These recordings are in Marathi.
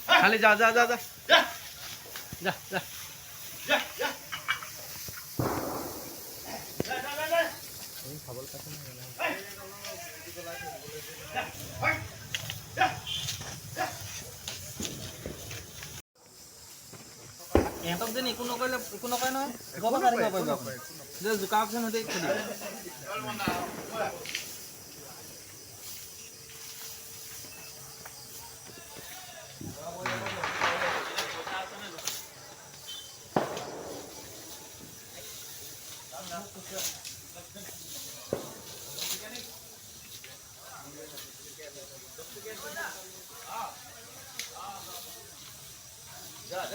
खाली जा जा जा जा जा जा ইহঁতক যেন একো নকৰিলে একো নকৰে নহয় ঘৰৰ পৰা কাঢ়িব পাৰিব আপুনি যে জোকা অপশ্যন হতে খেলিব जा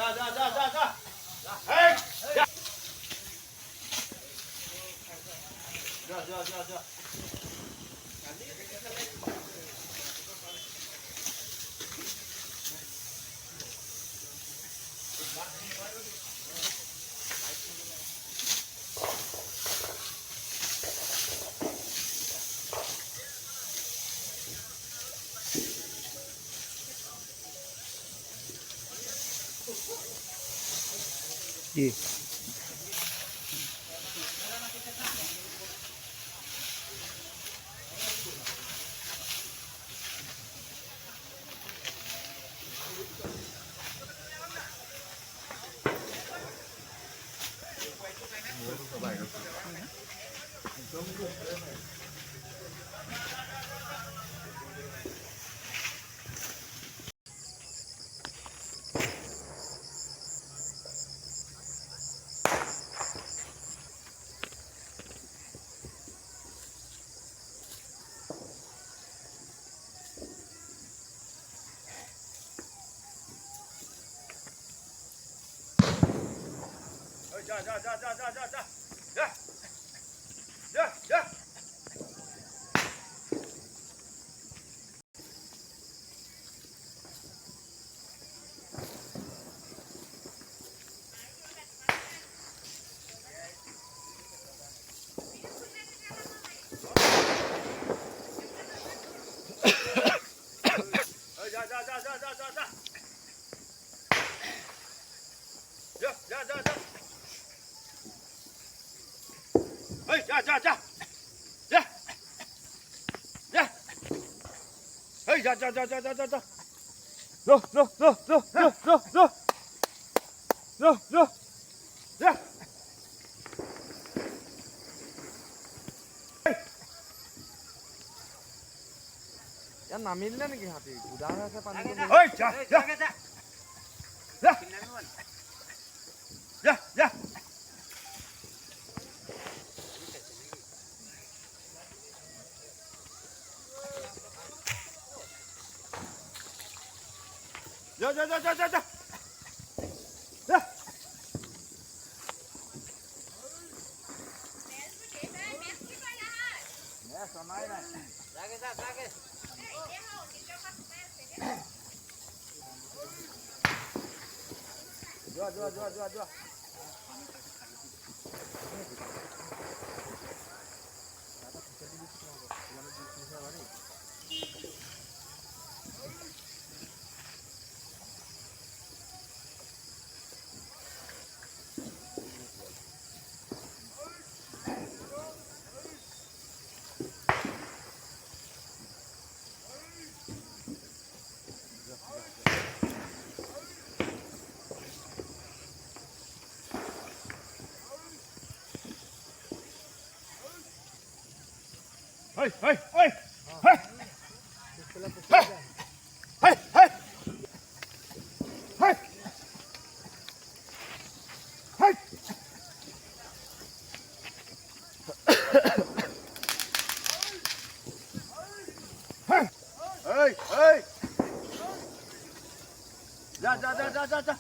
जा जा जा जा जा जा जा जा जा जी जा जा जा जा जा जा जा जा जा जा जा hey जा जा जा जा जा जा जा रो रो रो रो रो रो रो रो रो जा यार नामिले नेকি हाथी उदार আছে পানি ओय जा जा जा जा जा जा जा जा जा जा जा जा मैं समय ना जाके जा जाके जो जो जो जो जो hey hey hey hey hey hey hey hey hey hey hey जा जा जा जा जा जा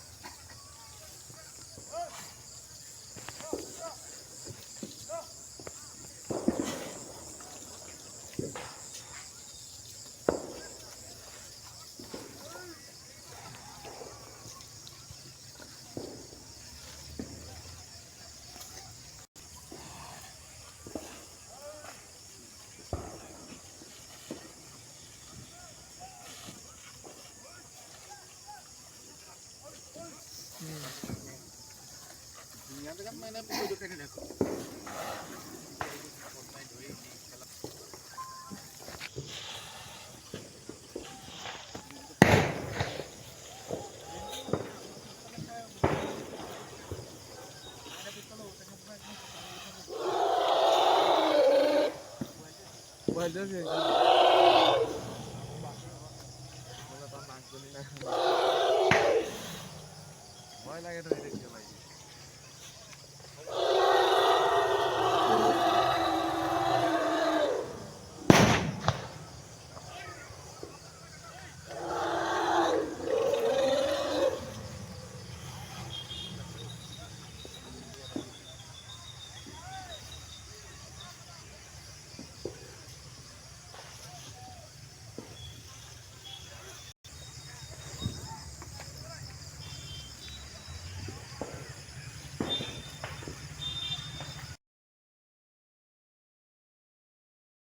ভয় লাগে তো দেখতে ভাই